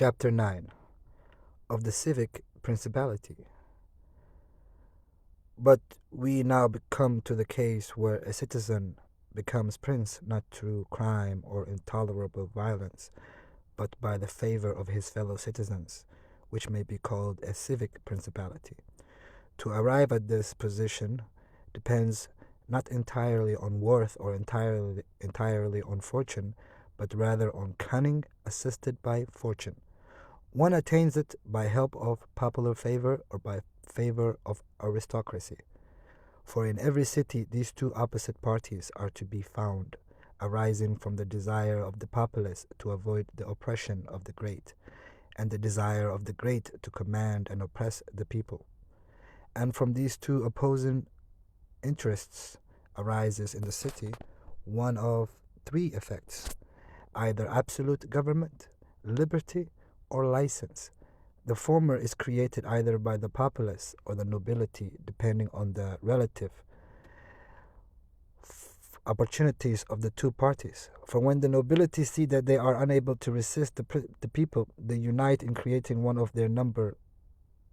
Chapter 9 of the Civic Principality. But we now come to the case where a citizen becomes prince not through crime or intolerable violence, but by the favor of his fellow citizens, which may be called a civic principality. To arrive at this position depends not entirely on worth or entirely on fortune, but rather on cunning assisted by fortune. One attains it by help of popular favor or by favor of aristocracy. For in every city these two opposite parties are to be found, arising from the desire of the populace to avoid the oppression of the great, and the desire of the great to command and oppress the people. And from these two opposing interests arises in the city one of three effects: either absolute government, liberty, or license. The former is created either by the populace or the nobility, depending on the relative opportunities of the two parties. For when the nobility see that they are unable to resist the people, they unite in creating one of their number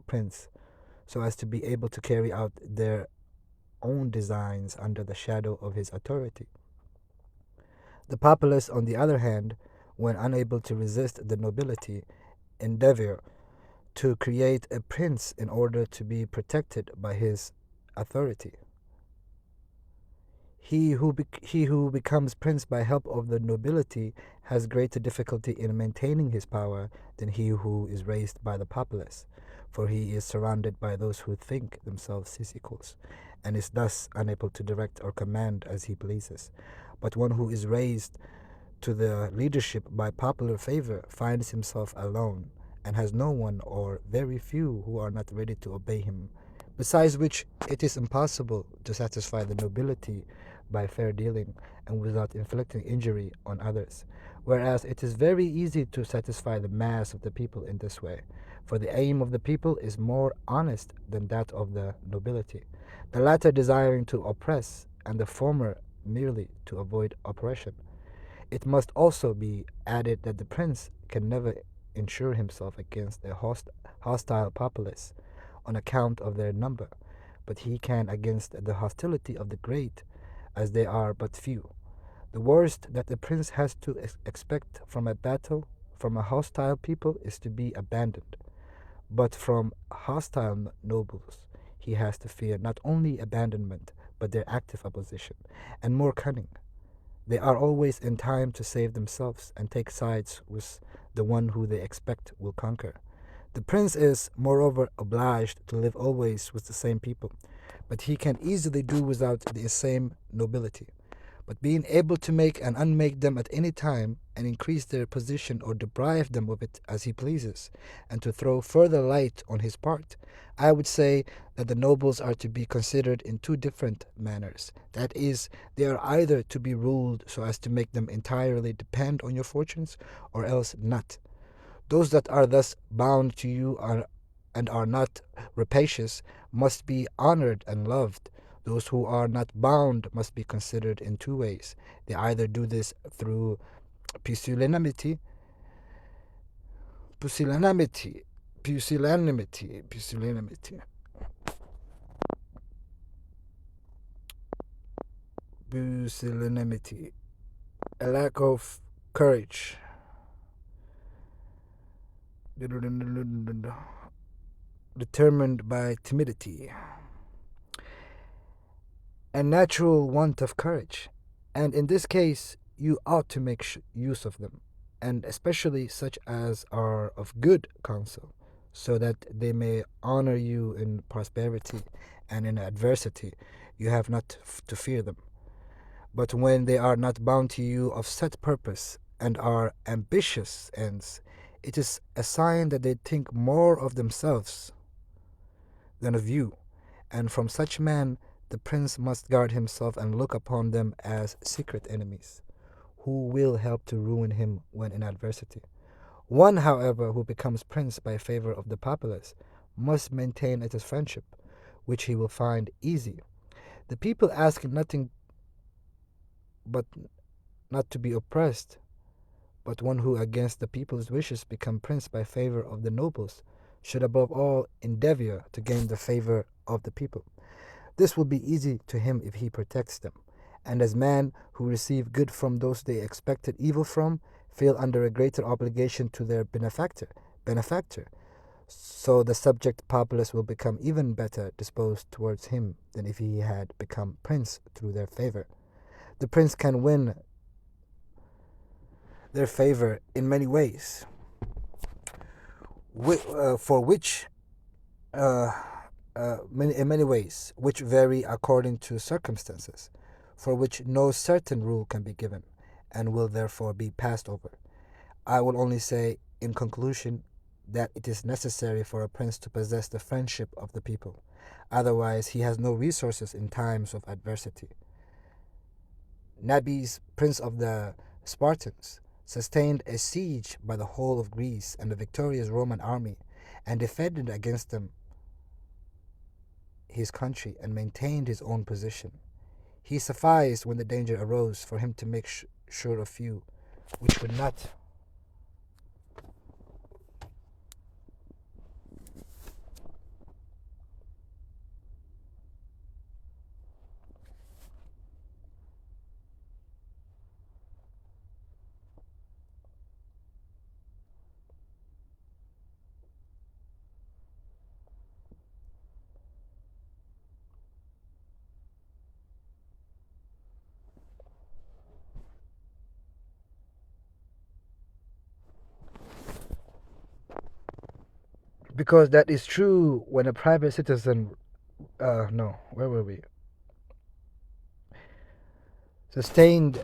prince, so as to be able to carry out their own designs under the shadow of his authority. The populace, on the other hand, when unable to resist the nobility, endeavor to create a prince in order to be protected by his authority. He who becomes prince by help of the nobility has greater difficulty in maintaining his power than he who is raised by the populace, for he is surrounded by those who think themselves his equals, and is thus unable to direct or command as he pleases. But one who is raised to the leadership by popular favor finds himself alone, and has no one or very few who are not ready to obey him. Besides which, it is impossible to satisfy the nobility by fair dealing and without inflicting injury on others, whereas it is very easy to satisfy the mass of the people in this way, for the aim of the people is more honest than that of the nobility, the latter desiring to oppress, and the former merely to avoid oppression. It must also be added that the prince can never insure himself against a hostile populace on account of their number, but he can against the hostility of the great, as they are but few. The worst that the prince has to expect from a battle from a hostile people is to be abandoned, but from hostile nobles he has to fear not only abandonment, but their active opposition, and more cunning. They are always in time to save themselves and take sides with the one who they expect will conquer. The prince is, moreover, obliged to live always with the same people, but he can easily do without the same nobility. But being able to make and unmake them at any time, and increase their position or deprive them of it as he pleases, and to throw further light on his part, I would say that the nobles are to be considered in two different manners. That is, they are either to be ruled so as to make them entirely depend on your fortunes, or else not. Those that are thus bound to you and are not rapacious must be honored and loved. Those who are not bound must be considered in two ways. They either do this through pusillanimity, pusillanimity, pusillanimity, pusillanimity, pusillanimity, a lack of courage, determined by timidity, a natural want of courage, and in this case you ought to make use of them, and especially such as are of good counsel, so that they may honor you in prosperity, and in adversity you have not to fear them. But when they are not bound to you of set purpose, and are ambitious ends, it is a sign that they think more of themselves than of you, and from such men the prince must guard himself and look upon them as secret enemies, who will help to ruin him when in adversity. One, however, who becomes prince by favor of the populace must maintain its friendship, which he will find easy. The people ask nothing but not to be oppressed, But one who against the people's wishes become prince by favor of the nobles should above all endeavor to gain the favor of the people. This will be easy to him if he protects them. And as men who receive good from those they expected evil from, feel under a greater obligation to their benefactor. So the subject populace will become even better disposed towards him than if he had become prince through their favor. The prince can win their favor in many ways, for which in many ways, which vary according to circumstances, for which no certain rule can be given, and will therefore be passed over. I will only say, in conclusion, that it is necessary for a prince to possess the friendship of the people. Otherwise, he has no resources in times of adversity. Nabis, prince of the Spartans, sustained a siege by the whole of Greece and the victorious Roman army, and defended against them his country and maintained his own position. He sufficed when the danger arose for him to make sure of few, which would not because that is true when a private citizen no, where were we? Sustained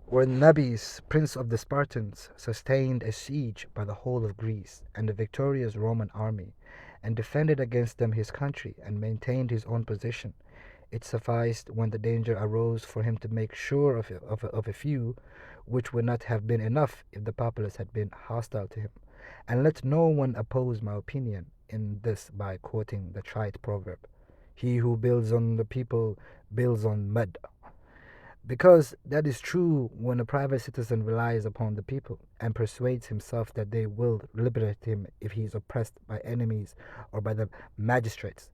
when Nabis, prince of the Spartans, sustained a siege by the whole of Greece and the victorious Roman army, and defended against them his country and maintained his own position. It sufficed when the danger arose for him to make sure of a few, which would not have been enough if the populace had been hostile to him. And let no one oppose my opinion in this by quoting the trite proverb, "He who builds on the people builds on mud." Because that is true when a private citizen relies upon the people and persuades himself that they will liberate him if he is oppressed by enemies or by the magistrates.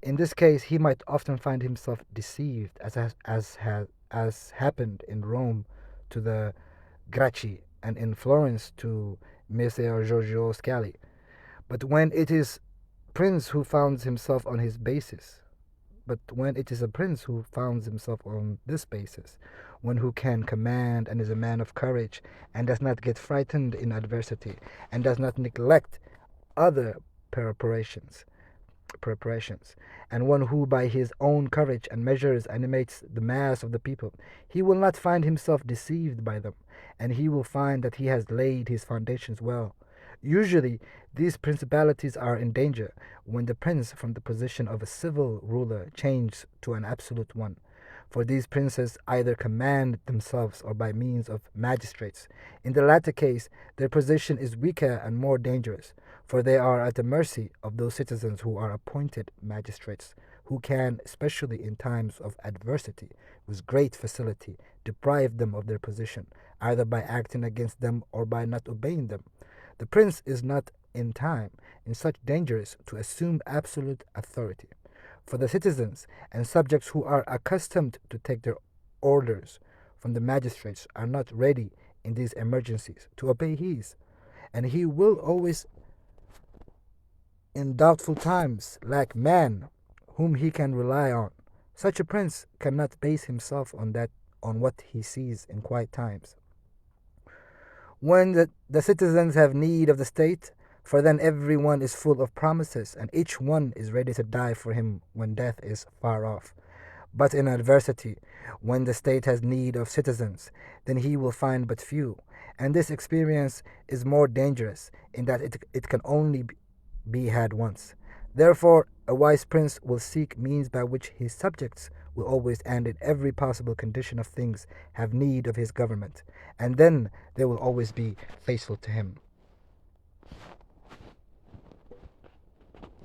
In this case, he might often find himself deceived, as happened in Rome to the Gracchi and in Florence to Messer Giorgio Scali. But when it is prince who founds himself on his basis, but when it is a prince who founds himself on this basis, one who can command and is a man of courage and does not get frightened in adversity and does not neglect other preparations, and one who by his own courage and measures animates the mass of the people, he will not find himself deceived by them, and he will find that he has laid his foundations well. Usually, these principalities are in danger when the prince from the position of a civil ruler changes to an absolute one. For these princes either command themselves or by means of magistrates. In the latter case, their position is weaker and more dangerous, for they are at the mercy of those citizens who are appointed magistrates, who can, especially in times of adversity, with great facility, deprive them of their position, either by acting against them or by not obeying them. The prince is not in time in such dangers to assume absolute authority. For the citizens and subjects who are accustomed to take their orders from the magistrates are not ready in these emergencies to obey his, and he will always in doubtful times lack man whom he can rely on. Such a prince cannot base himself on what he sees in quiet times. When the citizens have need of the state, for then everyone is full of promises, and each one is ready to die for him when death is far off. But in adversity, when the state has need of citizens, then he will find but few, and this experience is more dangerous in that it can only be had once. Therefore, a wise prince will seek means by which his subjects will always and in every possible condition of things have need of his government, and then they will always be faithful to him.